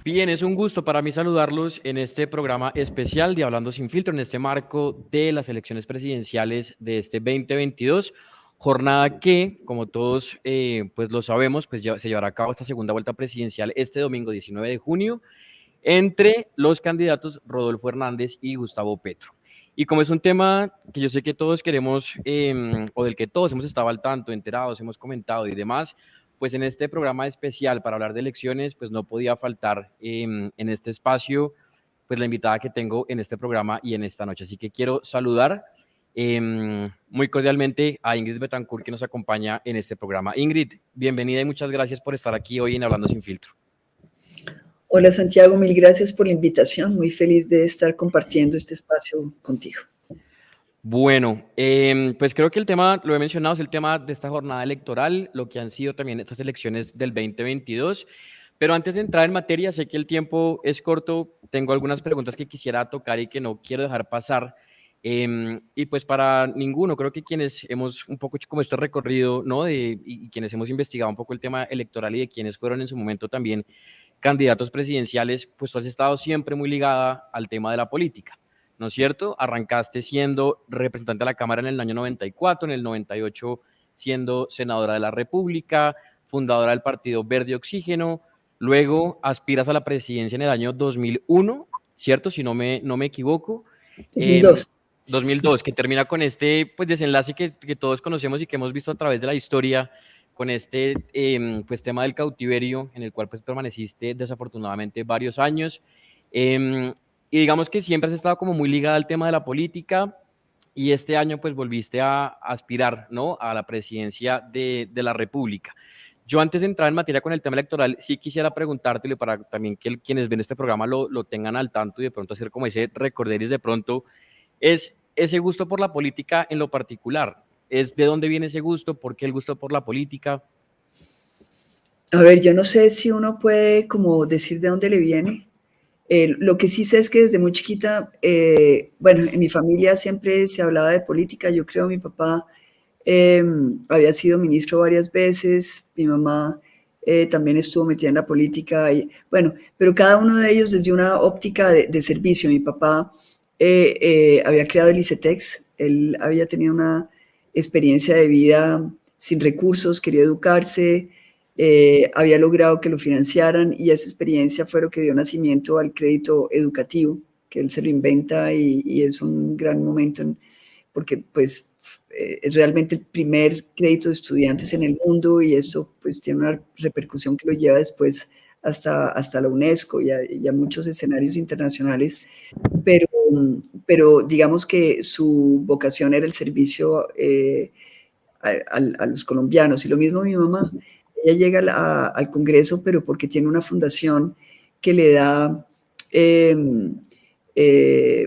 Bien, es un gusto para mí saludarlos en este programa especial de Hablando Sin Filtro, en este marco de las elecciones presidenciales de este 2022, jornada que, como todos pues lo sabemos, pues se llevará a cabo esta segunda vuelta presidencial este domingo 19 de junio entre los candidatos Rodolfo Hernández y Gustavo Petro. Y como es un tema que yo sé que todos queremos, o del que todos hemos estado al tanto, enterados, hemos comentado y demás, pues en este programa especial para hablar de elecciones, pues no podía faltar en este espacio, pues la invitada que tengo en este programa y en esta noche. Así que quiero saludar muy cordialmente a Ingrid Betancourt, que nos acompaña en este programa. Ingrid, bienvenida y muchas gracias por estar aquí hoy en Hablando Sin Filtro. Hola Santiago, mil gracias por la invitación. Muy feliz de estar compartiendo este espacio contigo. Bueno, pues creo que el tema, lo he mencionado, es el tema de esta jornada electoral, lo que han sido también estas elecciones del 2022. Pero antes de entrar en materia, sé que el tiempo es corto, tengo algunas preguntas que quisiera tocar y que no quiero dejar pasar. Y pues para ninguno, creo que quienes hemos un poco hecho como este recorrido, ¿no? Y quienes hemos investigado un poco el tema electoral y de quienes fueron en su momento también candidatos presidenciales, pues tú has estado siempre muy ligada al tema de la política, ¿no es cierto? Arrancaste siendo representante de la Cámara en el año 94, en el 98 siendo senadora de la República, fundadora del Partido Verde Oxígeno, luego aspiras a la presidencia en el año 2001, ¿cierto? Si no me equivoco. 2002. 2002, que termina con este pues, desenlace que todos conocemos y que hemos visto a través de la historia, con este pues, tema del cautiverio, en el cual pues, permaneciste desafortunadamente varios años. Y digamos que siempre has estado como muy ligada al tema de la política y este año pues volviste a aspirar, ¿no? A la presidencia de la República. Yo antes de entrar en materia con el tema electoral, sí quisiera preguntártelo para también que quienes ven este programa lo tengan al tanto y de pronto hacer como ese recorderis de pronto, es ese gusto por la política en lo particular. ¿Es de dónde viene ese gusto? ¿Por qué el gusto por la política? A ver, yo no sé si uno puede como decir de dónde le viene. Lo que sí sé es que desde muy chiquita, bueno, en mi familia siempre se hablaba de política. Yo creo mi papá había sido ministro varias veces, mi mamá también estuvo metida en la política, y, bueno, pero cada uno de ellos desde una óptica de servicio. Mi papá había creado el ICETEX, él había tenido una experiencia de vida sin recursos, quería educarse, había logrado que lo financiaran y esa experiencia fue lo que dio nacimiento al crédito educativo, que él se lo inventa y es un gran momento porque pues es realmente el primer crédito de estudiantes en el mundo y esto pues tiene una repercusión que lo lleva después hasta la UNESCO y a muchos escenarios internacionales, pero, pero digamos que su vocación era el servicio a los colombianos y lo mismo mi mamá. Ella llega al Congreso, pero porque tiene una fundación que le da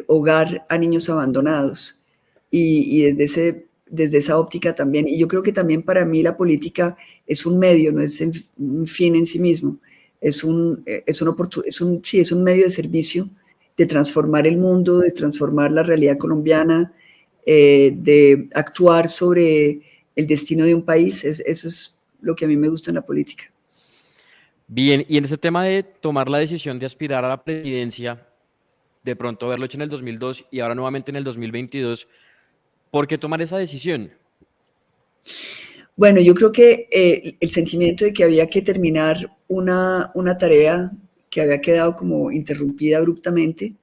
hogar a niños abandonados. Y desde esa óptica también, y yo creo que también para mí la política es un medio, no es un fin en sí mismo, es un medio de servicio, de transformar el mundo, de transformar la realidad colombiana, de actuar sobre el destino de un país. Eso es lo que a mí me gusta en la política. Bien, y en ese tema de tomar la decisión de aspirar a la presidencia, de pronto haberlo hecho en el 2002 y ahora nuevamente en el 2022, ¿por qué tomar esa decisión? Bueno, yo creo que el sentimiento de que había que terminar una tarea que había quedado como interrumpida abruptamente,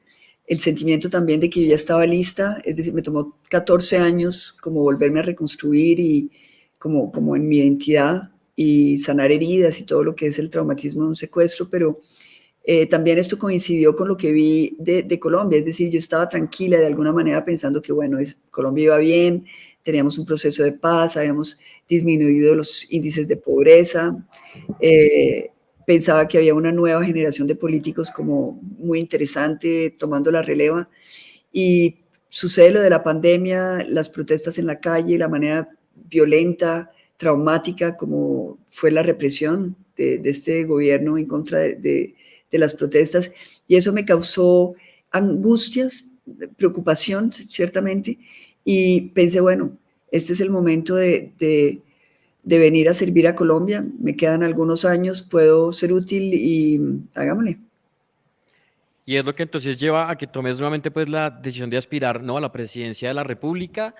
el sentimiento también de que yo ya estaba lista, es decir, me tomó 14 años como volverme a reconstruir y como en mi identidad y sanar heridas y todo lo que es el traumatismo de un secuestro, pero también esto coincidió con lo que vi de Colombia, es decir, yo estaba tranquila de alguna manera pensando que, bueno, Colombia iba bien, teníamos un proceso de paz, habíamos disminuido los índices de pobreza, pensaba que había una nueva generación de políticos como muy interesante tomando la releva y sucede lo de la pandemia, las protestas en la calle, la manera violenta, traumática como fue la represión de este gobierno en contra de las protestas y eso me causó angustias, preocupación ciertamente y pensé, bueno, este es el momento de de venir a servir a Colombia. Me quedan algunos años, puedo ser útil y hagámosle. Y es lo que entonces lleva a que tomes nuevamente pues la decisión de aspirar, ¿no?, a la presidencia de la República.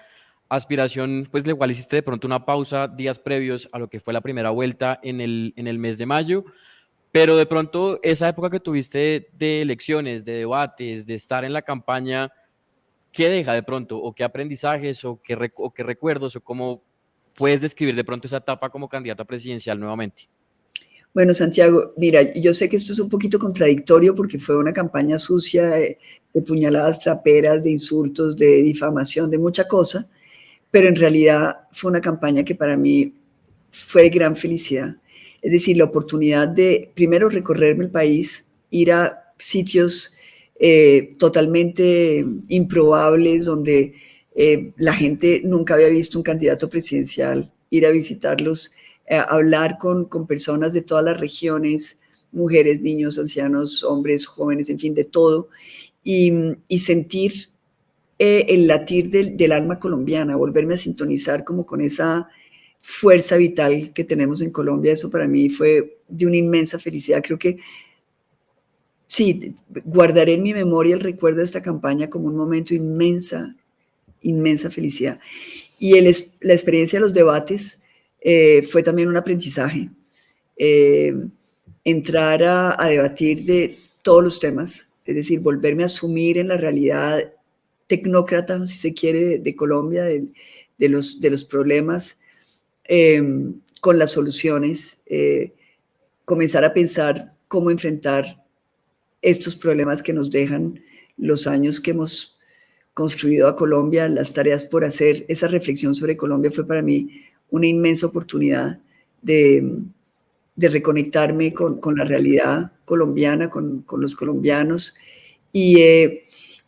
Aspiración, pues la cual hiciste de pronto una pausa días previos a lo que fue la primera vuelta en el mes de mayo. Pero de pronto esa época que tuviste de elecciones, de debates, de estar en la campaña, ¿qué deja de pronto? ¿O qué aprendizajes? ¿O qué recuerdos? ¿O cómo puedes describir de pronto esa etapa como candidata presidencial nuevamente? Bueno, Santiago, mira, yo sé que esto es un poquito contradictorio porque fue una campaña sucia de puñaladas traperas, de insultos, de difamación, de mucha cosa, pero en realidad fue una campaña que para mí fue de gran felicidad. Es decir, la oportunidad de primero recorrerme el país, ir a sitios totalmente improbables donde la gente nunca había visto un candidato presidencial, ir a visitarlos, hablar con personas de todas las regiones, mujeres, niños, ancianos, hombres, jóvenes, en fin, de todo, y sentir el latir del alma colombiana, volverme a sintonizar como con esa fuerza vital que tenemos en Colombia. Eso para mí fue de una inmensa felicidad. Creo que sí, guardaré en mi memoria el recuerdo de esta campaña como un momento de inmensa, inmensa felicidad. Y la experiencia de los debates fue también un aprendizaje. Eh, Entrar a debatir de todos los temas, es decir, volverme a asumir en la realidad tecnócrata, si se quiere, de Colombia, de los problemas, eh, con las soluciones, comenzar a pensar cómo enfrentar estos problemas que nos dejan los años que hemos construido a Colombia, las tareas por hacer. Esa reflexión sobre Colombia fue para mí una inmensa oportunidad de reconectarme con la realidad colombiana, con los colombianos y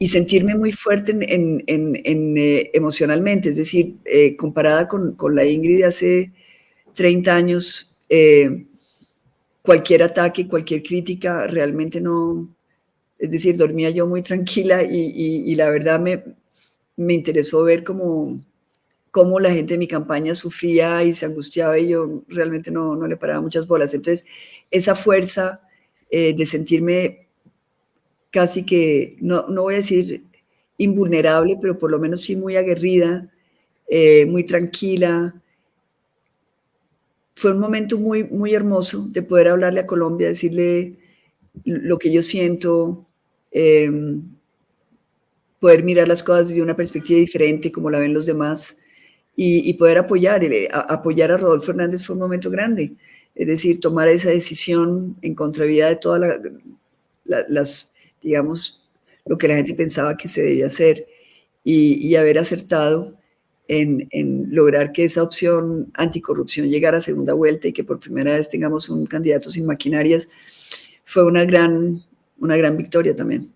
sentirme muy fuerte emocionalmente. Es decir, comparada con la Ingrid de hace 30 años, cualquier ataque, cualquier crítica, realmente no, es decir, dormía yo muy tranquila y la verdad me interesó ver cómo la gente de mi campaña sufría y se angustiaba y yo realmente no le paraba muchas bolas. Entonces, esa fuerza de sentirme casi que, no voy a decir invulnerable, pero por lo menos sí muy aguerrida, muy tranquila. Fue un momento muy, muy hermoso de poder hablarle a Colombia, decirle lo que yo siento, eh, poder mirar las cosas desde una perspectiva diferente, como la ven los demás, y poder apoyar a Rodolfo Hernández fue un momento grande. Es decir, tomar esa decisión en contravía de todas las, digamos, lo que la gente pensaba que se debía hacer y haber acertado en lograr que esa opción anticorrupción llegara a segunda vuelta y que por primera vez tengamos un candidato sin maquinarias, fue una gran victoria también.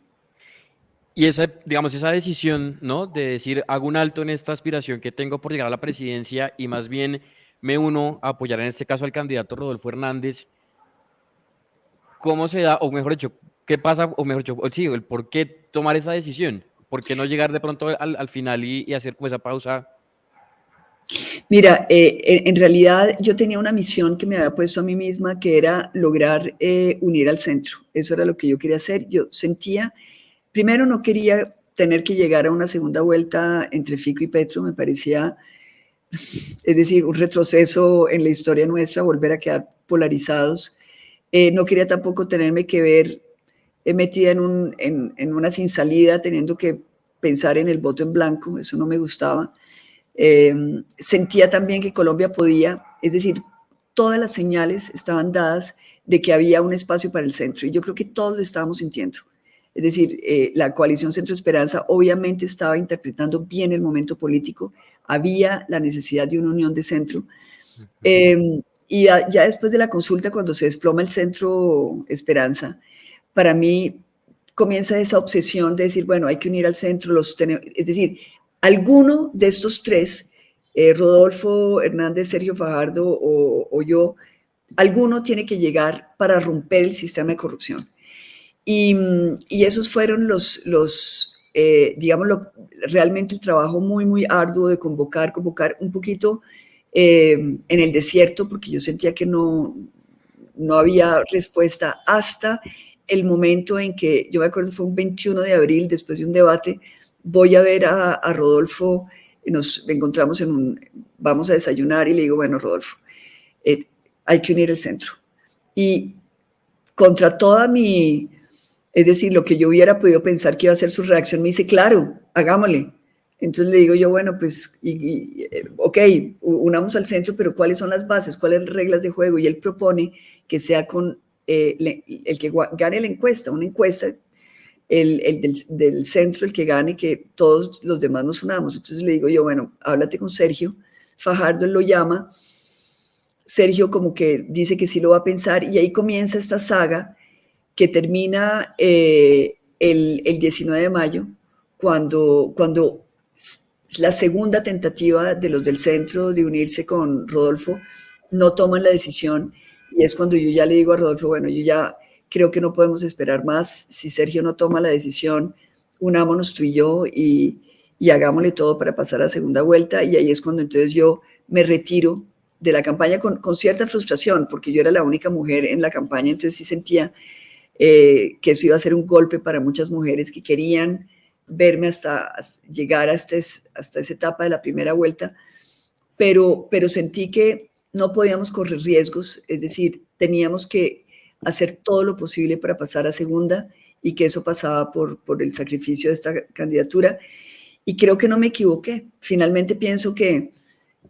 Y esa, digamos, esa decisión, ¿no?, de decir, hago un alto en esta aspiración que tengo por llegar a la presidencia y más bien me uno a apoyar en este caso al candidato Rodolfo Hernández, ¿cómo se da, o mejor dicho, qué pasa, o mejor dicho, sí, el por qué tomar esa decisión? ¿Por qué no llegar de pronto al final y hacer como esa pausa? Mira, en realidad yo tenía una misión que me había puesto a mí misma, que era lograr unir al centro. Eso era lo que yo quería hacer. Yo sentía, primero no quería tener que llegar a una segunda vuelta entre Fico y Petro, me parecía, es decir, un retroceso en la historia nuestra, volver a quedar polarizados. No quería tampoco tenerme que ver metida en una sin salida, teniendo que pensar en el voto en blanco, eso no me gustaba. Sentía también que Colombia podía, es decir, todas las señales estaban dadas de que había un espacio para el centro y yo creo que todos lo estábamos sintiendo. Es decir, la coalición Centro Esperanza obviamente estaba interpretando bien el momento político, había la necesidad de una unión de centro. Eh, y ya después de la consulta, cuando se desploma el Centro Esperanza, para mí comienza esa obsesión de decir, bueno, hay que unir al centro, es decir, alguno de estos tres, Rodolfo Hernández, Sergio Fajardo o yo, alguno tiene que llegar para romper el sistema de corrupción. Y esos fueron digamos, realmente el trabajo muy, muy arduo de convocar un poquito en el desierto, porque yo sentía que no había respuesta, hasta el momento en que, yo me acuerdo, fue un 21 de abril, después de un debate, voy a ver a Rodolfo, nos encontramos vamos a desayunar y le digo, bueno, Rodolfo, hay que unir el centro. Y contra toda es decir, lo que yo hubiera podido pensar que iba a ser su reacción, me dice, claro, hagámosle. Entonces le digo yo, bueno, pues, ok, unamos al centro, pero ¿cuáles son las bases? ¿Cuáles son las reglas de juego? Y él propone que sea con el que gane la encuesta, una encuesta, del centro, el que gane, que todos los demás nos unamos. Entonces le digo yo, bueno, háblate con Sergio Fajardo, él lo llama, Sergio como que dice que sí lo va a pensar, y ahí comienza esta saga que termina el 19 de mayo, cuando la segunda tentativa de los del centro de unirse con Rodolfo no toman la decisión, y es cuando yo ya le digo a Rodolfo, bueno, yo ya creo que no podemos esperar más, si Sergio no toma la decisión, unámonos tú y yo y hagámosle todo para pasar a segunda vuelta, y ahí es cuando entonces yo me retiro de la campaña con cierta frustración, porque yo era la única mujer en la campaña, entonces sí sentía que eso iba a ser un golpe para muchas mujeres que querían verme hasta llegar hasta esa etapa de la primera vuelta, pero sentí que no podíamos correr riesgos, es decir, teníamos que hacer todo lo posible para pasar a segunda, y que eso pasaba por el sacrificio de esta candidatura, y creo que no me equivoqué. Finalmente pienso que,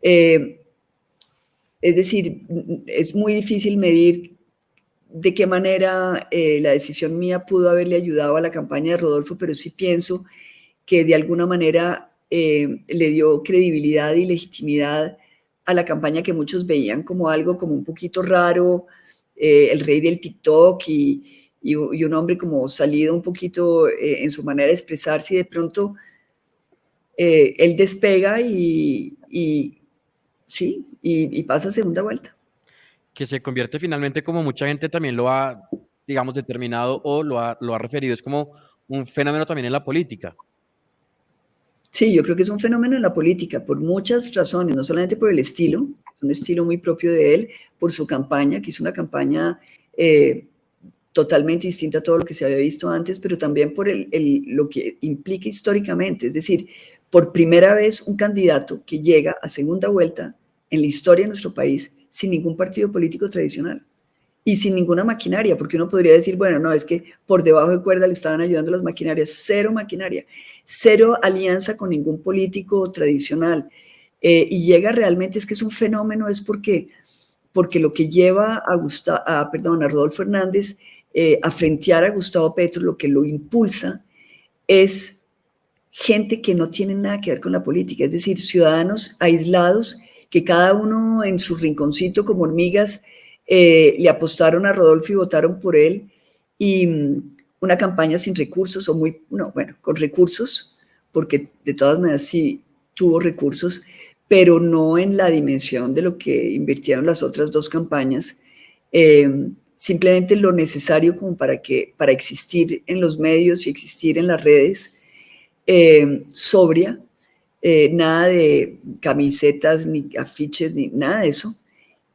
es decir, es muy difícil medir de qué manera la decisión mía pudo haberle ayudado a la campaña de Rodolfo, pero sí pienso que de alguna manera le dio credibilidad y legitimidad a la campaña que muchos veían como algo como un poquito raro, el rey del TikTok y un hombre como salido un poquito en su manera de expresarse, y de pronto él despega sí, y pasa a segunda vuelta. Que se convierte finalmente, como mucha gente también lo ha, digamos, determinado o lo ha referido, es como un fenómeno también en la política. Sí, yo creo que es un fenómeno en la política por muchas razones, no solamente por el estilo, es un estilo muy propio de él, por su campaña, que hizo una campaña totalmente distinta a todo lo que se había visto antes, pero también por lo que implica históricamente, es decir, por primera vez un candidato que llega a segunda vuelta en la historia de nuestro país sin ningún partido político tradicional y sin ninguna maquinaria, porque uno podría decir, bueno, no, es que por debajo de cuerda le estaban ayudando las maquinarias, cero maquinaria, cero alianza con ningún político tradicional, y llega realmente, es que es un fenómeno, es porque lo que lleva a Rodolfo Hernández a frentear a Gustavo Petro, lo que lo impulsa es gente que no tiene nada que ver con la política, es decir, ciudadanos aislados que cada uno en su rinconcito como hormigas le apostaron a Rodolfo y votaron por él, y una campaña sin recursos, con recursos, porque de todas maneras sí tuvo recursos, pero no en la dimensión de lo que invirtieron las otras dos campañas, simplemente lo necesario como para existir en los medios y existir en las redes, sobria, nada de camisetas, ni afiches, ni nada de eso,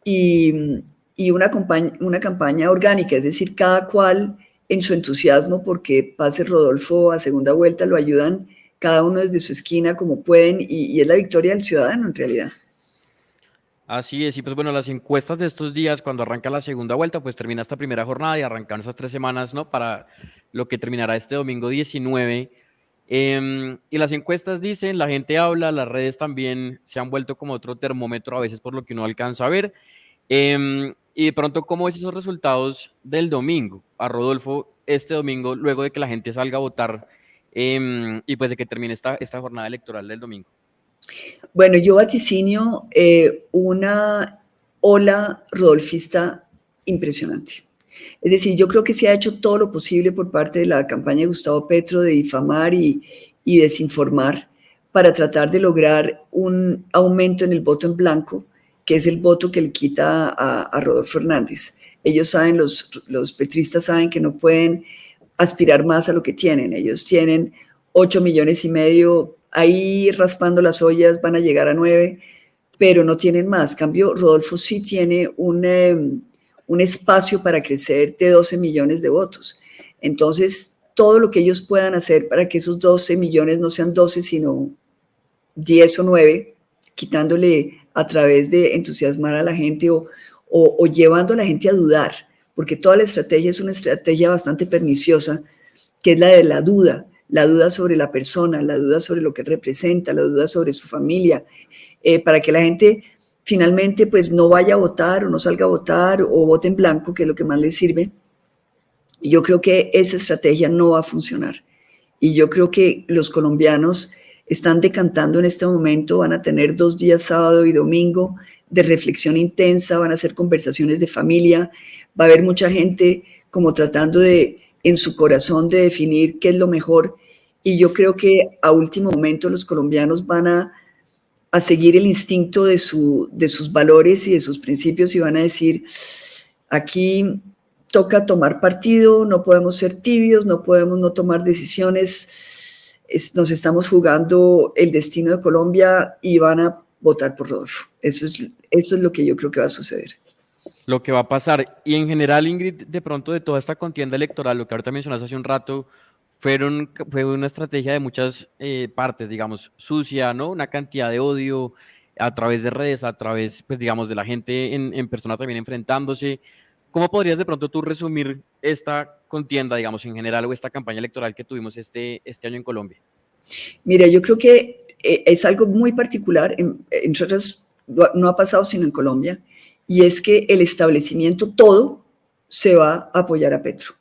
y una campaña orgánica, es decir, cada cual en su entusiasmo porque pase Rodolfo a segunda vuelta, lo ayudan cada uno desde su esquina como pueden, y es la victoria del ciudadano en realidad. Así es, y pues bueno, las encuestas de estos días, cuando arranca la segunda vuelta, pues termina esta primera jornada y arrancan esas 3 semanas, ¿no? Para lo que terminará este domingo 19. Y las encuestas dicen, la gente habla, las redes también se han vuelto como otro termómetro a veces por lo que uno alcanza a ver. Y de pronto, ¿cómo ves esos resultados del domingo? A Rodolfo, este domingo, luego de que la gente salga a votar y pues de que termine esta jornada electoral del domingo. Bueno, yo vaticinio una ola rodolfista impresionante. Es decir, yo creo que se ha hecho todo lo posible por parte de la campaña de Gustavo Petro de difamar y desinformar para tratar de lograr un aumento en el voto en blanco, que es el voto que le quita a Rodolfo Hernández. Ellos saben, los petristas saben que no pueden aspirar más a lo que tienen. Ellos tienen 8,5 millones, ahí raspando las ollas van a llegar a 9, pero no tienen más. En cambio, Rodolfo sí tiene un espacio para crecer de 12 millones de votos. Entonces, todo lo que ellos puedan hacer para que esos 12 millones no sean 12, sino 10 o 9, quitándole a través de entusiasmar a la gente o llevando a la gente a dudar, porque toda la estrategia es una estrategia bastante perniciosa, que es la de la duda sobre la persona, la duda sobre lo que representa, la duda sobre su familia, para que la gente finalmente pues no vaya a votar o no salga a votar o vote en blanco, que es lo que más les sirve. Y yo creo que esa estrategia no va a funcionar. Y yo creo que los colombianos están decantando en este momento, van a tener 2 días, sábado y domingo, de reflexión intensa, van a hacer conversaciones de familia, va a haber mucha gente como tratando de, en su corazón, de definir qué es lo mejor. Y yo creo que a último momento los colombianos van a seguir el instinto de sus valores y de sus principios y van a decir, aquí toca tomar partido, no podemos ser tibios, no podemos no tomar decisiones, nos estamos jugando el destino de Colombia y van a votar por Rodolfo. Eso es lo que yo creo que va a suceder. Lo que va a pasar. Y en general, Ingrid, de pronto de toda esta contienda electoral, lo que ahorita mencionaste hace un rato, fue una estrategia de muchas partes, digamos, sucia, ¿no? Una cantidad de odio a través de redes, a través, pues, digamos, de la gente en persona también enfrentándose. ¿Cómo podrías de pronto tú resumir esta contienda, digamos, en general, o esta campaña electoral que tuvimos este año en Colombia? Mira, yo creo que es algo muy particular, entre otras, no ha pasado sino en Colombia, y es que el establecimiento todo se va a apoyar a Petro.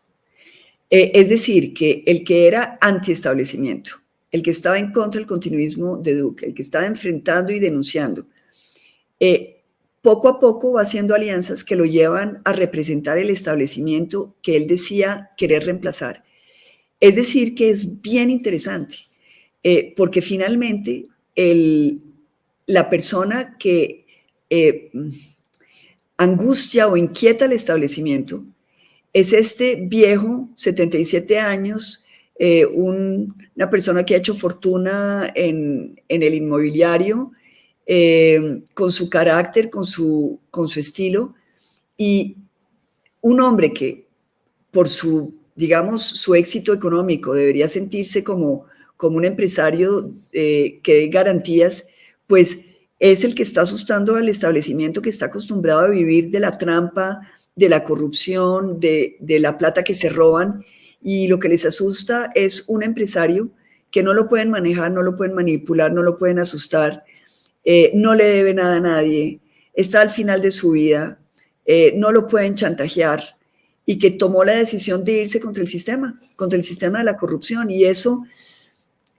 Es decir, que el que era antiestablecimiento, el que estaba en contra del continuismo de Duque, el que estaba enfrentando y denunciando, poco a poco va haciendo alianzas que lo llevan a representar el establecimiento que él decía querer reemplazar. Es decir, que es bien interesante, porque finalmente la persona que angustia o inquieta al establecimiento es este viejo, 77 años, una persona que ha hecho fortuna en el inmobiliario, con su carácter, con su estilo, y un hombre que por su, digamos, su éxito económico debería sentirse como un empresario que dé garantías, pues es el que está asustando al establecimiento que está acostumbrado a vivir de la trampa, de la corrupción, de la plata que se roban, y lo que les asusta es un empresario que no lo pueden manejar, no lo pueden manipular, no lo pueden asustar, no le debe nada a nadie, está al final de su vida, no lo pueden chantajear, y que tomó la decisión de irse contra el sistema de la corrupción, y eso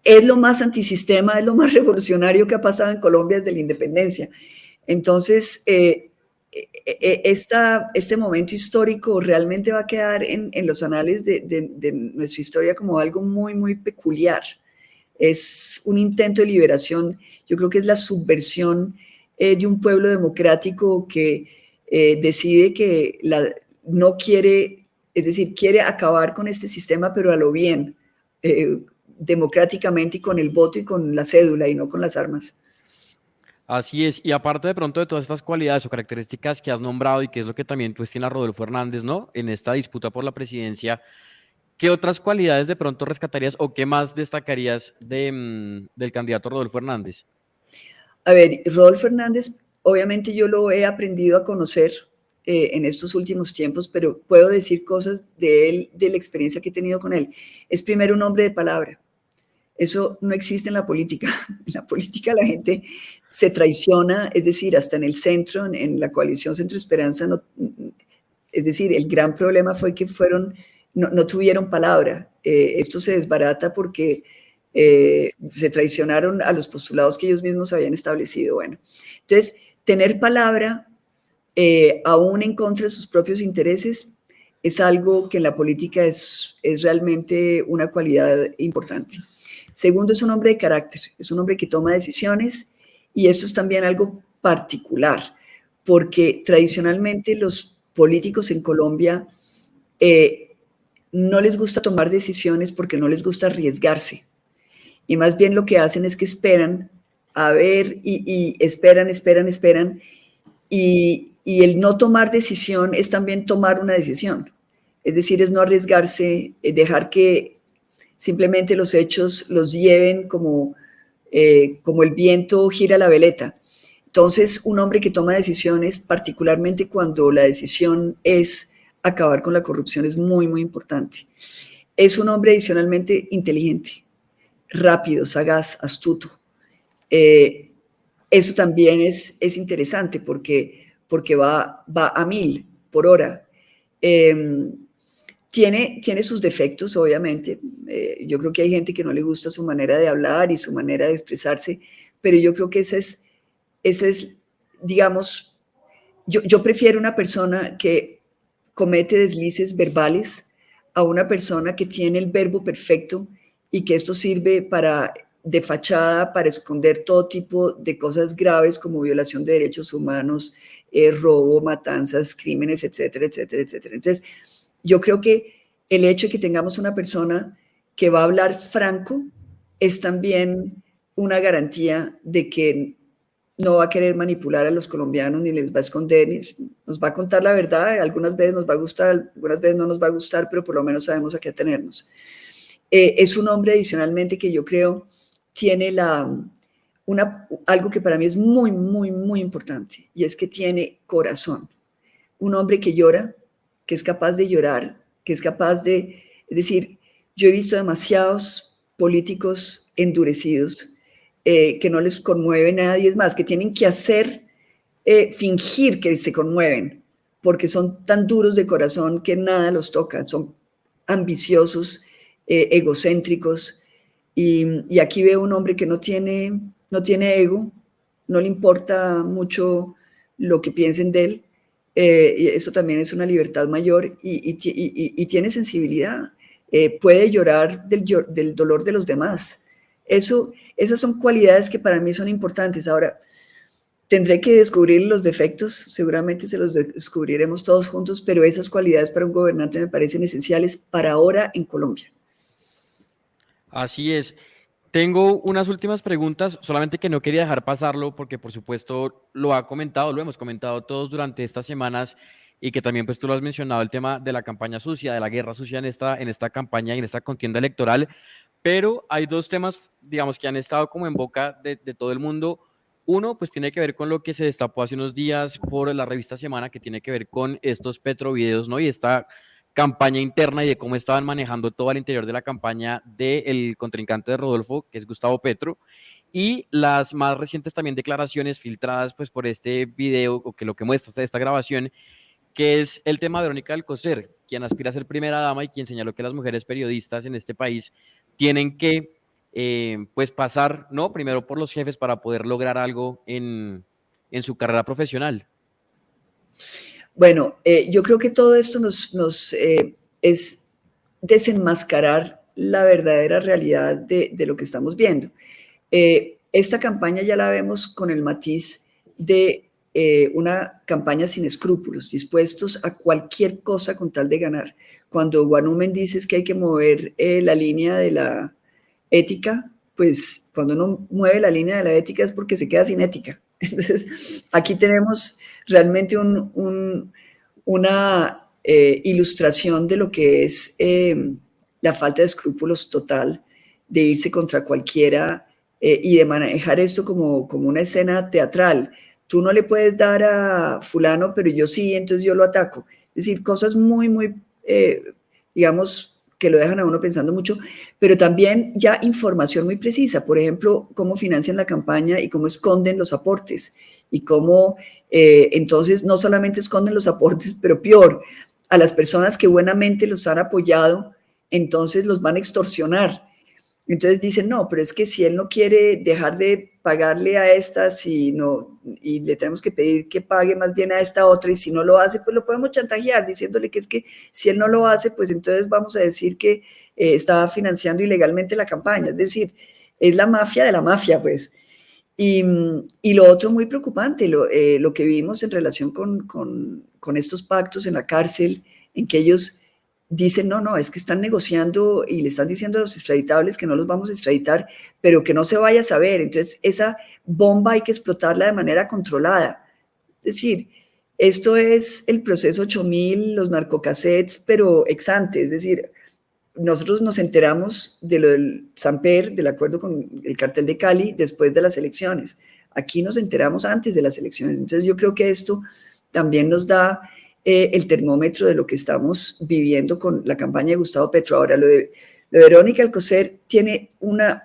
es lo más antisistema, es lo más revolucionario que ha pasado en Colombia desde la independencia. Entonces, este momento histórico realmente va a quedar en los anales de nuestra historia como algo muy, muy peculiar. Es un intento de liberación, yo creo que es la subversión de un pueblo democrático que decide que no quiere, es decir, quiere acabar con este sistema, pero a lo bien, democráticamente y con el voto y con la cédula y no con las armas. Así es, y aparte de pronto de todas estas cualidades o características que has nombrado y que es lo que también tú tienes a Rodolfo Hernández, ¿no? En esta disputa por la presidencia, ¿qué otras cualidades de pronto rescatarías o qué más destacarías del candidato Rodolfo Hernández? A ver, Rodolfo Hernández, obviamente yo lo he aprendido a conocer en estos últimos tiempos, pero puedo decir cosas de él, de la experiencia que he tenido con él. Es primero un hombre de palabra. Eso no existe en la política. En la política la gente se traiciona, es decir, hasta en el centro, en la coalición Centro Esperanza, no, es decir, el gran problema fue que no tuvieron palabra. Esto se desbarata porque se traicionaron a los postulados que ellos mismos habían establecido. Bueno, entonces, tener palabra, aún en contra de sus propios intereses, es algo que en la política es realmente una cualidad importante. Segundo, es un hombre de carácter, es un hombre que toma decisiones, y esto es también algo particular, porque tradicionalmente los políticos en Colombia no les gusta tomar decisiones porque no les gusta arriesgarse, y más bien lo que hacen es que esperan a ver y esperan, y el no tomar decisión es también tomar una decisión. Es decir, es no arriesgarse, dejar que simplemente los hechos los lleven como el viento gira la veleta. Entonces, un hombre que toma decisiones, particularmente cuando la decisión es acabar con la corrupción, es muy, muy importante. Es un hombre adicionalmente inteligente, rápido, sagaz, astuto. Eso también es interesante porque va a 1000 por hora. Tiene sus defectos, obviamente. Yo creo que hay gente que no le gusta su manera de hablar y su manera de expresarse, pero yo creo que ese es digamos, yo prefiero una persona que comete deslices verbales a una persona que tiene el verbo perfecto y que esto sirve de fachada para esconder todo tipo de cosas graves como violación de derechos humanos, robo, matanzas, crímenes, etcétera, etcétera, etcétera. Entonces, yo creo que el hecho de que tengamos una persona que va a hablar franco es también una garantía de que no va a querer manipular a los colombianos ni les va a esconder, ni nos va a contar la verdad. Algunas veces nos va a gustar, algunas veces no nos va a gustar, pero por lo menos sabemos a qué atenernos. Es un hombre adicionalmente que yo creo tiene algo que para mí es muy, muy, muy importante, y es que tiene corazón. Un hombre que llora, que es capaz de llorar, que es capaz es decir, yo he visto demasiados políticos endurecidos que no les conmueve nada, y es más, que tienen que fingir que se conmueven, porque son tan duros de corazón que nada los toca, son ambiciosos, egocéntricos, y aquí veo un hombre que no tiene ego, no le importa mucho lo que piensen de él, y eso también es una libertad mayor, y tiene sensibilidad, puede llorar del dolor de los demás. Esas son cualidades que para mí son importantes. Ahora, tendré que descubrir los defectos, seguramente se los descubriremos todos juntos, pero esas cualidades para un gobernante me parecen esenciales para ahora en Colombia. Así es. Tengo unas últimas preguntas, solamente que no quería dejar pasarlo porque por supuesto lo ha comentado, lo hemos comentado todos durante estas semanas y que también pues tú lo has mencionado, el tema de la campaña sucia, de la guerra sucia en esta campaña y en esta contienda electoral, pero hay dos temas, digamos, que han estado como en boca de todo el mundo. Uno, pues tiene que ver con lo que se destapó hace unos días por la revista Semana, que tiene que ver con estos petrovideos, ¿no? Y esta campaña interna y de cómo estaban manejando todo al interior de la campaña del contrincante de Rodolfo, que es Gustavo Petro, y las más recientes también declaraciones filtradas pues por este video, o que lo que muestra esta grabación, que es el tema de Verónica Alcocer, quien aspira a ser primera dama y quien señaló que las mujeres periodistas en este país tienen que pues pasar, ¿no? Primero por los jefes para poder lograr algo en su carrera profesional. Bueno, yo creo que todo esto es desenmascarar la verdadera realidad de lo que estamos viendo. Esta campaña ya la vemos con el matiz de una campaña sin escrúpulos, dispuestos a cualquier cosa con tal de ganar. Cuando Guanumen dice que hay que mover la línea de la ética, pues cuando uno mueve la línea de la ética es porque se queda sin ética. Entonces, aquí tenemos realmente una ilustración de lo que es la falta de escrúpulos total, de irse contra cualquiera y de manejar esto como una escena teatral. Tú no le puedes dar a fulano, pero yo sí, entonces yo lo ataco. Es decir, cosas muy, muy, digamos, que lo dejan a uno pensando mucho, pero también ya información muy precisa. Por ejemplo, cómo financian la campaña y cómo esconden los aportes y cómo entonces no solamente esconden los aportes, pero peor, a las personas que buenamente los han apoyado, entonces los van a extorsionar. Entonces dicen, no, pero es que si él no quiere dejar de pagarle a estas y le tenemos que pedir que pague más bien a esta otra, y si no lo hace, pues lo podemos chantajear diciéndole que es que si él no lo hace, pues entonces vamos a decir que está financiando ilegalmente la campaña. Es decir, es la mafia de la mafia, pues. Y lo otro muy preocupante, lo que vimos en relación con estos pactos en la cárcel, en que ellos dicen, no, es que están negociando y le están diciendo a los extraditables que no los vamos a extraditar, pero que no se vaya a saber. Entonces, esa bomba hay que explotarla de manera controlada. Es decir, esto es el proceso 8000, los narcocassettes, pero ex ante. Es decir, nosotros nos enteramos de lo del Samper, del acuerdo con el cartel de Cali, después de las elecciones. Aquí nos enteramos antes de las elecciones. Entonces, yo creo que esto también nos da el termómetro de lo que estamos viviendo con la campaña de Gustavo Petro. Ahora, lo de Verónica Alcocer tiene una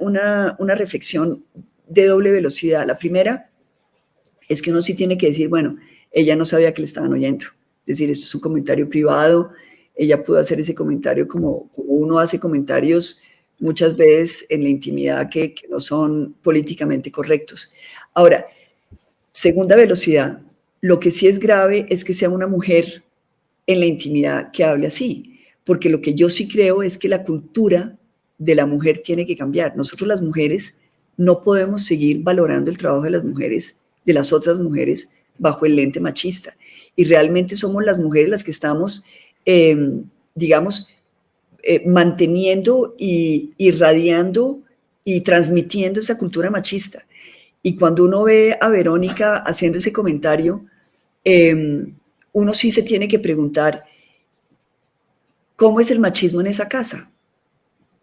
reflexión de doble velocidad. La primera es que uno sí tiene que decir, bueno, ella no sabía que le estaban oyendo. Es decir, esto es un comentario privado, ella pudo hacer ese comentario como uno hace comentarios muchas veces en la intimidad que no son políticamente correctos. Ahora, segunda velocidad, lo que sí es grave es que sea una mujer en la intimidad que hable así, porque lo que yo sí creo es que la cultura de la mujer tiene que cambiar. Nosotros las mujeres no podemos seguir valorando el trabajo de las mujeres, de las otras mujeres, bajo el lente machista. Y realmente somos las mujeres las que estamos, digamos, manteniendo y irradiando y transmitiendo esa cultura machista. Y cuando uno ve a Verónica haciendo ese comentario, uno sí se tiene que preguntar, ¿cómo es el machismo en esa casa,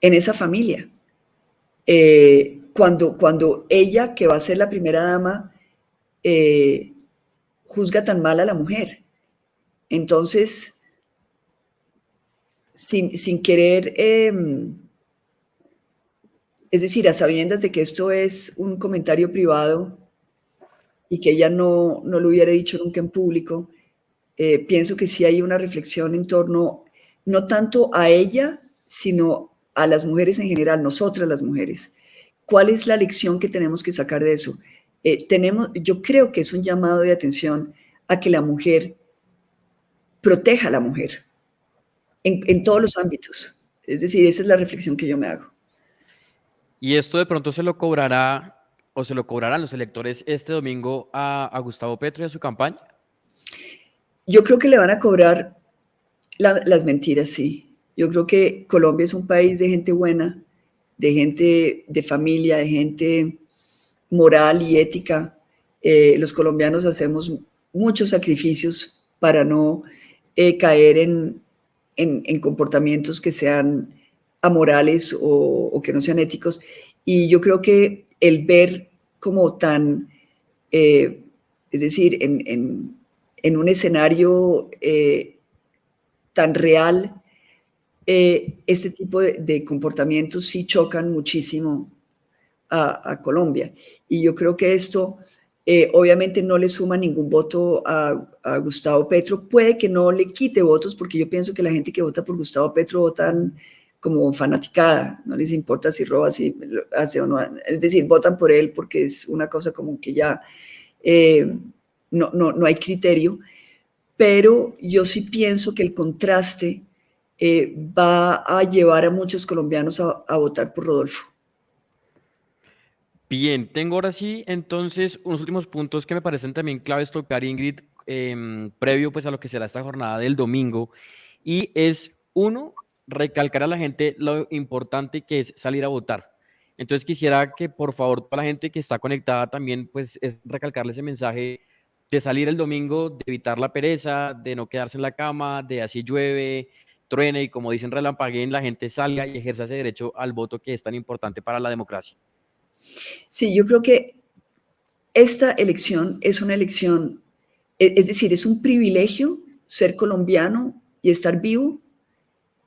en esa familia? Cuando ella, que va a ser la primera dama, juzga tan mal a la mujer. Entonces, sin querer, es decir, a sabiendas de que esto es un comentario privado y que ella no lo hubiera dicho nunca en público, pienso que sí hay una reflexión en torno, no tanto a ella, sino a las mujeres en general, nosotras las mujeres. ¿Cuál es la lección que tenemos que sacar de eso? Yo creo que es un llamado de atención a que la mujer proteja a la mujer en todos los ámbitos. Es decir, esa es la reflexión que yo me hago. Y esto de pronto se lo cobrará o se lo cobrarán los electores este domingo a Gustavo Petro y a su campaña. Yo creo que le van a cobrar las mentiras, sí. Yo creo que Colombia es un país de gente buena, de gente de familia, de gente moral y ética. Los colombianos hacemos muchos sacrificios para no caer en comportamientos que sean amorales o que no sean éticos. Y yo creo que el ver como tan, es decir, en un escenario tan real, este tipo de comportamientos sí chocan muchísimo a Colombia. Y yo creo que esto obviamente no le suma ningún voto a Gustavo Petro. Puede que no le quite votos, porque yo pienso que la gente que vota por Gustavo Petro votan como fanaticada, no les importa si roba, si hace o no. Es decir, votan por él porque es una cosa como que ya no hay criterio. Pero yo sí pienso que el contraste va a llevar a muchos colombianos a votar por Rodolfo. Bien, tengo ahora sí entonces unos últimos puntos que me parecen también claves tocar, Ingrid, previo pues a lo que será esta jornada del domingo, y es uno, recalcar a la gente lo importante que es salir a votar. Entonces quisiera que por favor toda la gente que está conectada también pues es recalcarle ese mensaje de salir el domingo, de evitar la pereza, de no quedarse en la cama, de así llueve, truene y como dicen relampagueen, la gente salga y ejerza ese derecho al voto que es tan importante para la democracia. Sí, yo creo que esta elección es una elección, es decir, es un privilegio ser colombiano y estar vivo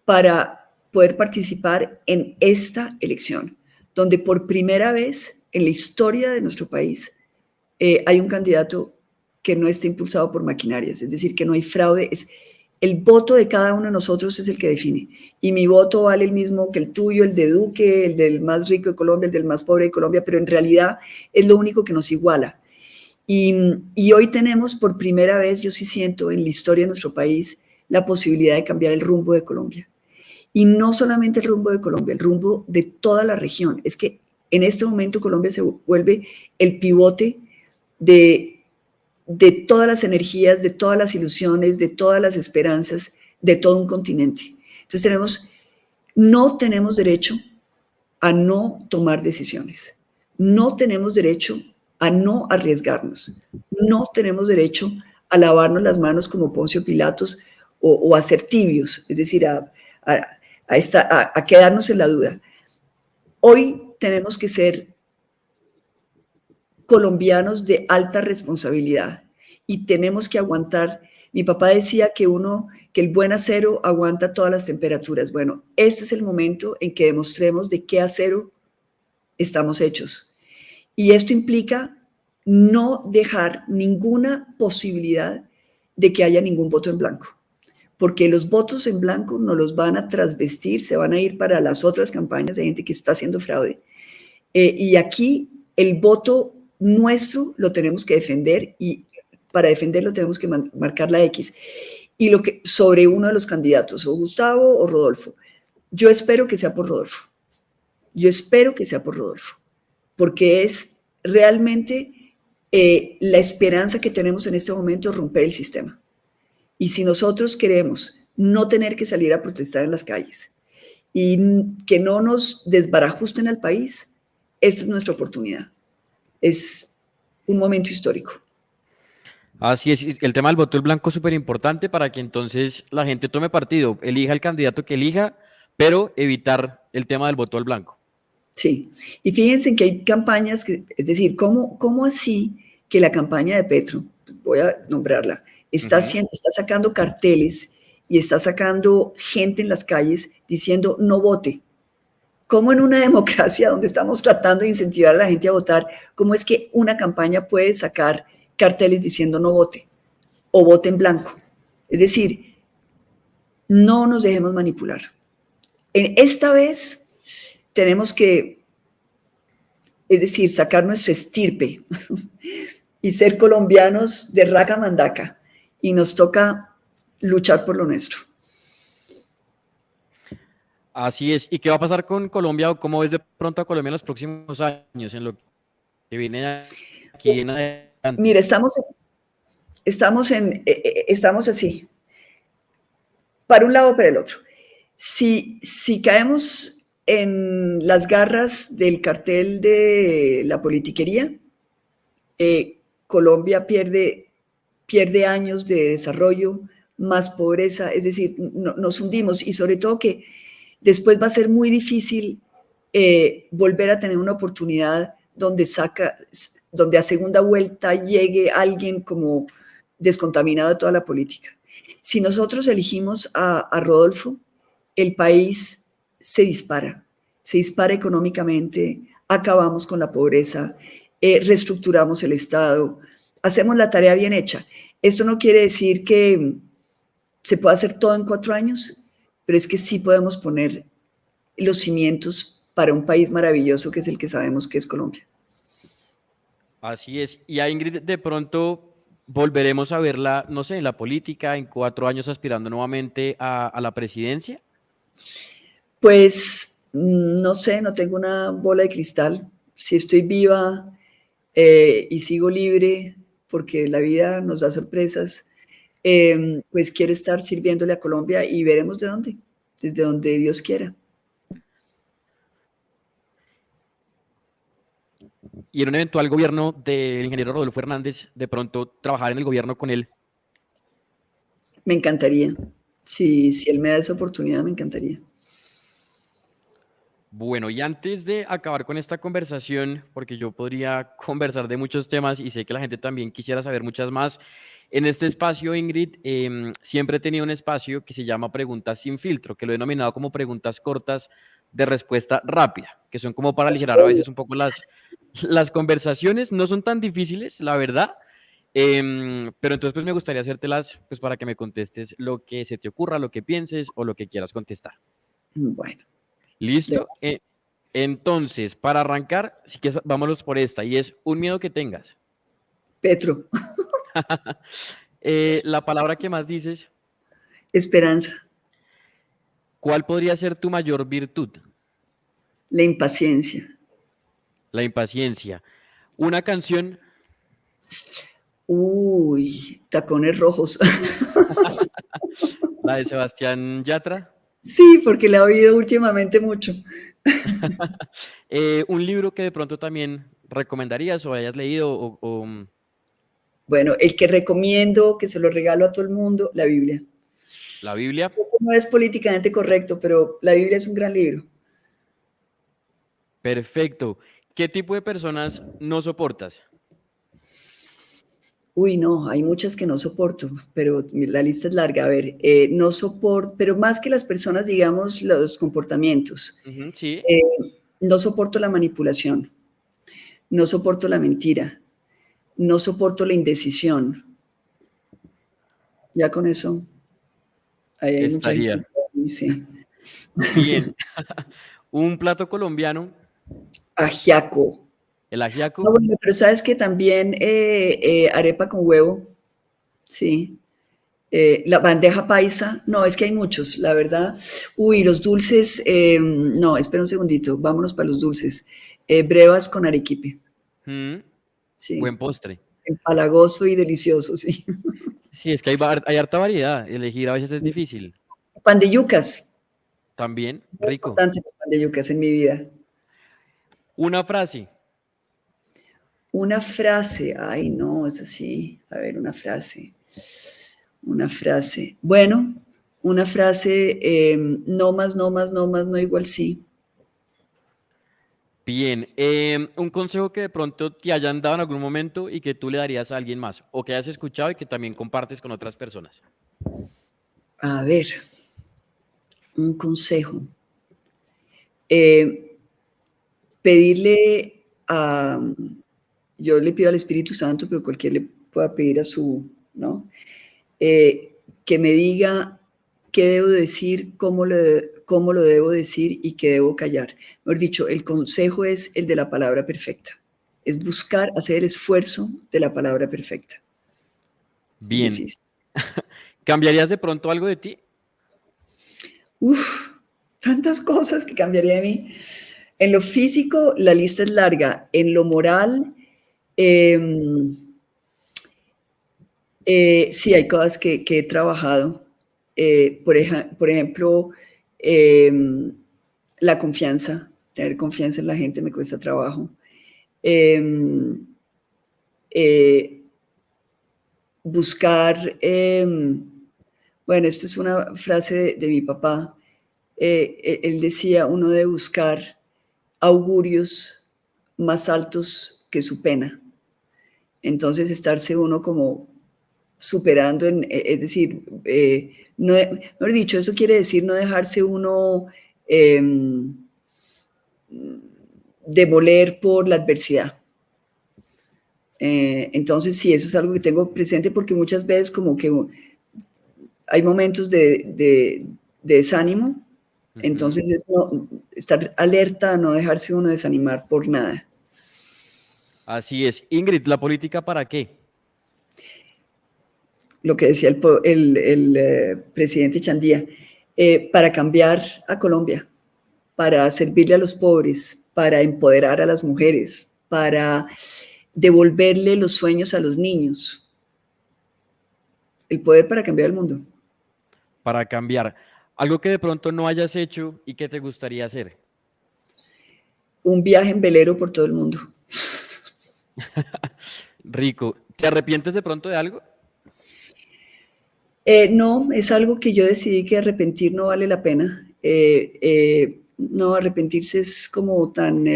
para poder participar en esta elección, donde por primera vez en la historia de nuestro país hay un candidato que no está impulsado por maquinarias, es decir, que no hay fraude, el voto de cada uno de nosotros es el que define. Y mi voto vale el mismo que el tuyo, el de Duque, el del más rico de Colombia, el del más pobre de Colombia, pero en realidad es lo único que nos iguala. Y hoy tenemos por primera vez, yo sí siento en la historia de nuestro país, la posibilidad de cambiar el rumbo de Colombia. Y no solamente el rumbo de Colombia, el rumbo de toda la región. Es que en este momento Colombia se vuelve el pivote de todas las energías, de todas las ilusiones, de todas las esperanzas de todo un continente. Entonces no tenemos derecho a no tomar decisiones. No tenemos derecho a no arriesgarnos. No tenemos derecho a lavarnos las manos como Poncio Pilatos o a ser tibios, es decir, a quedarnos en la duda. Hoy tenemos que ser colombianos de alta responsabilidad y tenemos que aguantar. Mi papá decía que el buen acero aguanta todas las temperaturas. Bueno, este es el momento en que demostremos de qué acero estamos hechos. Y esto implica no dejar ninguna posibilidad de que haya ningún voto en blanco, porque los votos en blanco no los van a trasvestir, se van a ir para las otras campañas de gente que está haciendo fraude. Y aquí el voto nuestro lo tenemos que defender y para defenderlo tenemos que marcar la X. Y sobre uno de los candidatos, o Gustavo o Rodolfo. Yo espero que sea por Rodolfo. Yo espero que sea por Rodolfo, porque es realmente la esperanza que tenemos en este momento romper el sistema. Y si nosotros queremos no tener que salir a protestar en las calles y que no nos desbarajusten al país, esta es nuestra oportunidad. Es un momento histórico. Así es, el tema del voto en blanco es súper importante para que entonces la gente tome partido, elija el candidato que elija, pero evitar el tema del voto al blanco. Sí, y fíjense que hay campañas, es decir, ¿cómo así que la campaña de Petro, voy a nombrarla, está sacando carteles y está sacando gente en las calles diciendo no vote? ¿Cómo en una democracia donde estamos tratando de incentivar a la gente a votar, cómo es que una campaña puede sacar carteles diciendo no vote o vote en blanco? Es decir, no nos dejemos manipular. Esta vez tenemos que, es decir, sacar nuestra estirpe y ser colombianos de raca mandaca. Y nos toca luchar por lo nuestro. Así es. ¿Y qué va a pasar con Colombia o cómo ves de pronto a Colombia en los próximos años, en lo que viene aquí en adelante? Mira, estamos así, para un lado o para el otro. Si caemos en las garras del cartel de la politiquería, Colombia pierde años de desarrollo, más pobreza, es decir, nos hundimos y sobre todo que después va a ser muy difícil volver a tener una oportunidad donde a segunda vuelta llegue alguien como descontaminado de toda la política. Si nosotros elegimos a Rodolfo, el país se dispara económicamente, acabamos con la pobreza, reestructuramos el Estado, hacemos la tarea bien hecha. Esto no quiere decir que se pueda hacer todo en 4 años, pero es que sí podemos poner los cimientos para un país maravilloso que es el que sabemos que es Colombia. Así es. Y a Ingrid, de pronto volveremos a verla, no sé, en la política, en 4 años aspirando nuevamente a la presidencia. Pues no sé, no tengo una bola de cristal. Si estoy viva y sigo libre, porque la vida nos da sorpresas, pues quiero estar sirviéndole a Colombia y veremos desde donde Dios quiera. Y en un eventual gobierno del ingeniero Rodolfo Hernández, de pronto trabajar en el gobierno con él. Me encantaría. Si él me da esa oportunidad, me encantaría. Bueno, y antes de acabar con esta conversación, porque yo podría conversar de muchos temas y sé que la gente también quisiera saber muchas más, en este espacio, Ingrid, siempre he tenido un espacio que se llama Preguntas sin filtro, que lo he denominado como preguntas cortas de respuesta rápida, que son como para aligerar a veces un poco las conversaciones. No son tan difíciles, la verdad, pero entonces pues me gustaría hacértelas pues, para que me contestes lo que se te ocurra, lo que pienses o lo que quieras contestar. Bueno. ¿Listo? Entonces, para arrancar, sí que vámonos por esta, y es un miedo que tengas. Petro. La palabra que más dices. Esperanza. ¿Cuál podría ser tu mayor virtud? La impaciencia. La impaciencia. Una canción. Uy, Tacones Rojos. La de Sebastián Yatra. Sí, porque la he oído últimamente mucho. Un libro que de pronto también recomendarías o hayas leído Bueno, el que recomiendo, que se lo regalo a todo el mundo, la Biblia. la Biblia. Esto no es políticamente correcto, pero la Biblia es un gran libro. Perfecto. ¿Qué tipo de personas no soportas? Uy, no, hay muchas que no soporto, pero la lista es larga. A ver, no soporto, pero más que las personas, digamos, los comportamientos. Ujú, sí, No soporto la manipulación, no soporto la mentira, no soporto la indecisión. Ya con eso, ahí hay mucha gente. estaría. Sí. Bien. Un plato colombiano, Ajiaco. el No, ajiaco. bueno, pero sabes que también arepa con huevo, sí. La bandeja paisa, no, es que hay muchos, la verdad. Uy, los dulces, no, espera un segundito, vámonos para los dulces. Brevas con arequipe, Mm, buen sí. postre. Empalagoso y delicioso, sí. Sí, es que hay harta variedad. Elegir a veces es difícil. Pan de yucas, También, muy rico. importante el pan de yucas en mi vida. Una frase. Una frase, ay no, es así, a ver, una frase. Bueno, una frase, no más, no más, no más, no igual sí. Bien. Un consejo que de pronto te hayan dado en algún momento y que tú le darías a alguien más. O que hayas escuchado y que también compartes con otras personas. A ver, un consejo. Eh, pedirle a, yo le pido al Espíritu Santo, pero cualquiera le pueda pedir a su, ¿no? Que me diga qué debo decir, cómo lo debo decir y qué debo callar. Mejor dicho, el consejo es el de la palabra perfecta. Es buscar hacer el esfuerzo de la palabra perfecta. Es Bien. difícil. ¿Cambiarías de pronto algo de ti? Uf, tantas cosas que cambiaría de mí. En lo físico, la lista es larga. En lo moral, eh, sí, hay cosas que he trabajado. Por ejemplo, eh, la confianza, tener confianza en la gente me cuesta trabajo. Eh, eh, buscar, bueno, esta es una frase de mi papá. Él decía, uno debe buscar augurios más altos que su pena. Entonces, estarse uno como superando, es decir, no, mejor dicho, eso quiere decir no dejarse uno eh, demoler por la adversidad. Entonces, sí, eso es algo que tengo presente porque muchas veces como que hay momentos de desánimo, Ujú. entonces es estar alerta a no dejarse uno desanimar por nada. Así es. Ingrid, ¿la política para qué? Lo que decía el presidente Chandía, para cambiar a Colombia, para servirle a los pobres, para empoderar a las mujeres, para devolverle los sueños a los niños, el poder para cambiar el mundo. Para cambiar. Algo que de pronto no hayas hecho y que te gustaría hacer. Un viaje en velero por todo el mundo. Rico. ¿Te arrepientes de pronto de algo? No, es algo que yo decidí que arrepentir no vale la pena. No, arrepentirse es como tan,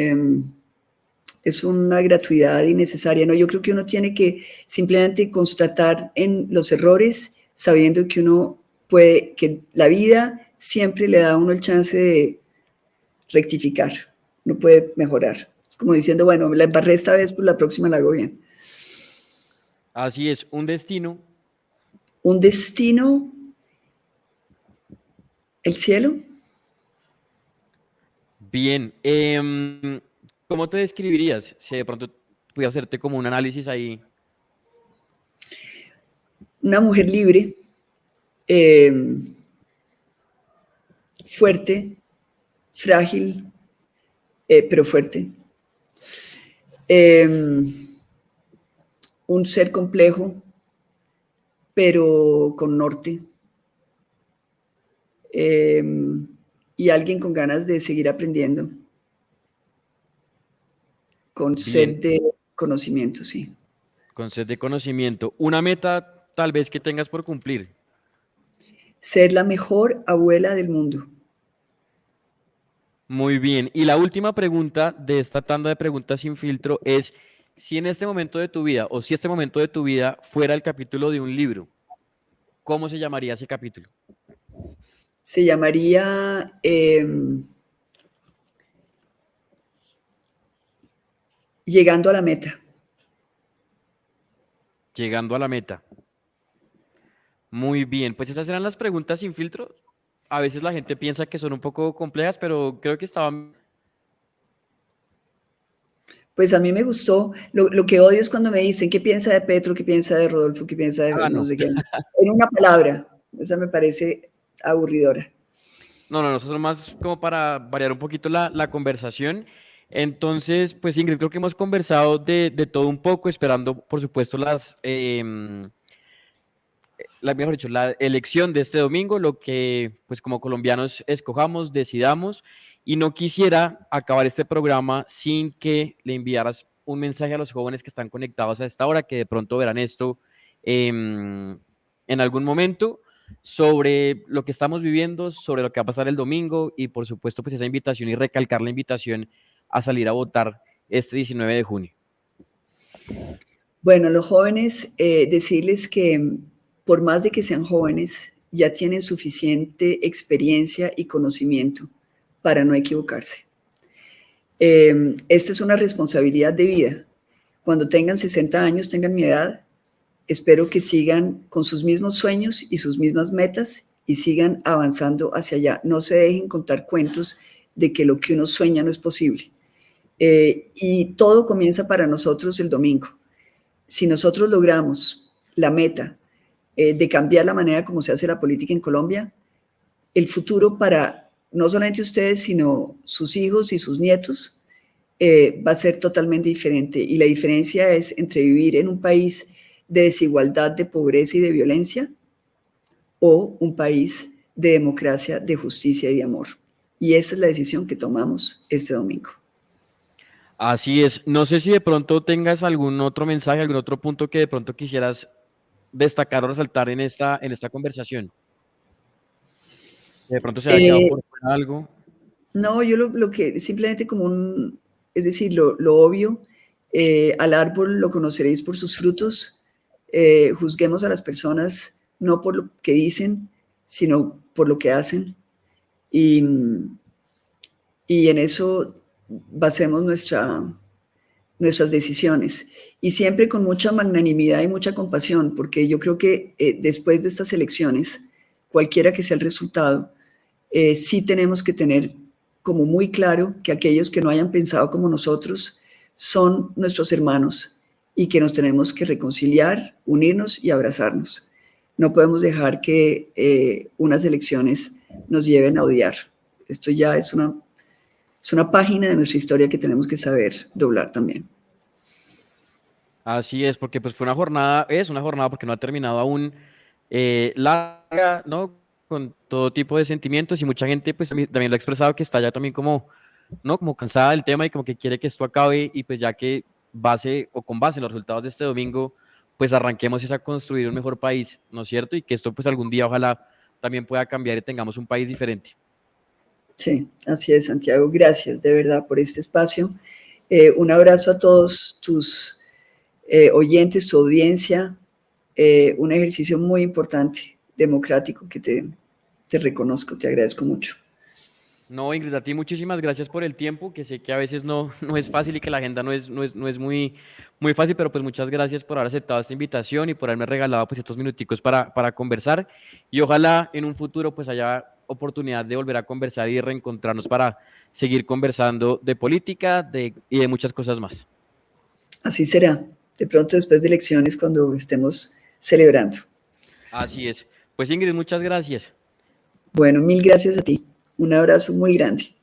es una gratuidad innecesaria, ¿no? Yo creo que uno tiene que simplemente constatar en los errores, sabiendo que uno puede, que la vida siempre le da a uno el chance de rectificar, no puede mejorar. Es como diciendo, bueno, la embarré esta vez, pues la próxima la hago bien. Así es. Un destino. Un destino, el cielo, Bien. ¿Cómo te describirías? Si de pronto pudiera hacerte como un análisis ahí. una mujer libre, eh, fuerte, frágil, pero fuerte. Eh, un ser complejo, pero con norte. y alguien con ganas de seguir aprendiendo, con Bien, sed de conocimiento, sí. con sed de conocimiento. Una meta tal vez que tengas por cumplir. Ser la mejor abuela del mundo. Muy bien. Y la última pregunta de esta tanda de preguntas sin filtro es, si en este momento de tu vida o si este momento de tu vida fuera el capítulo de un libro, ¿cómo se llamaría ese capítulo? Se llamaría Llegando a la meta. Llegando a la meta. Muy bien, pues esas eran las preguntas sin filtro. A veces la gente piensa que son un poco complejas, pero creo que estaban... Pues a mí me gustó. Lo que odio es cuando me dicen qué piensa de Petro, qué piensa de Rodolfo, qué piensa de Ah, no no. sé qué. En una palabra. Esa me parece aburridora. No, no, nosotros más como para variar un poquito la conversación. Entonces, pues Ingrid, creo que hemos conversado de todo un poco, esperando, por supuesto, mejor dicho, la elección de este domingo, lo que, pues como colombianos escojamos, decidamos, y no quisiera acabar este programa sin que le enviaras un mensaje a los jóvenes que están conectados a esta hora, que de pronto verán esto en algún momento, sobre lo que estamos viviendo, sobre lo que va a pasar el domingo, y por supuesto, pues esa invitación y recalcar la invitación a salir a votar este 19 de junio. Bueno, los jóvenes, decirles que por más de que sean jóvenes, ya tienen suficiente experiencia y conocimiento para no equivocarse. Esta es una responsabilidad de vida. Cuando tengan 60 años, tengan mi edad, espero que sigan con sus mismos sueños y sus mismas metas y sigan avanzando hacia allá. No se dejen contar cuentos de que lo que uno sueña no es posible. Y todo comienza para nosotros el domingo. Si nosotros logramos la meta de cambiar la manera como se hace la política en Colombia, el futuro para no solamente ustedes, sino sus hijos y sus nietos, va a ser totalmente diferente. Y la diferencia es entre vivir en un país de desigualdad, de pobreza y de violencia, o un país de democracia, de justicia y de amor. Y esa es la decisión que tomamos este domingo. Así es. No sé si de pronto tengas algún otro mensaje, algún otro punto que de pronto quisieras destacar o resaltar en esta conversación. De pronto se haya quedado Eh, por fuera algo. no, yo lo que simplemente como es decir, lo obvio, al árbol lo conoceréis por sus frutos, juzguemos a las personas no por lo que dicen, sino por lo que hacen. Y, y en eso basemos nuestras decisiones. Y siempre con mucha magnanimidad y mucha compasión, porque yo creo que después de estas elecciones, cualquiera que sea el resultado, sí tenemos que tener como muy claro que aquellos que no hayan pensado como nosotros son nuestros hermanos y que nos tenemos que reconciliar, unirnos y abrazarnos. No podemos dejar que unas elecciones nos lleven a odiar. Esto ya es una página de nuestra historia que tenemos que saber doblar también. Así es, porque pues fue una jornada, es una jornada porque no ha terminado aún larga, ¿no? Con todo tipo de sentimientos y mucha gente pues también lo ha expresado que está ya también como, ¿no? Como cansada del tema y como que quiere que esto acabe y pues ya que base o con base en los resultados de este domingo, pues arranquemos a construir un mejor país, ¿no es cierto? Y que esto pues algún día ojalá también pueda cambiar y tengamos un país diferente. Sí, así es, Santiago. Gracias de verdad por este espacio. Un abrazo a todos tus oyentes, tu audiencia. Un ejercicio muy importante, democrático, que te reconozco, te agradezco mucho. No, Ingrid, a ti muchísimas gracias por el tiempo, que sé que a veces no, no es fácil y que la agenda no es muy fácil, pero pues muchas gracias por haber aceptado esta invitación y por haberme regalado pues estos minuticos para conversar y ojalá en un futuro pues haya oportunidad de volver a conversar y de reencontrarnos para seguir conversando de política y de muchas cosas más. Así será. De pronto después de elecciones cuando estemos celebrando. Así es. Pues Ingrid, muchas gracias. Bueno, mil gracias a ti. Un abrazo muy grande.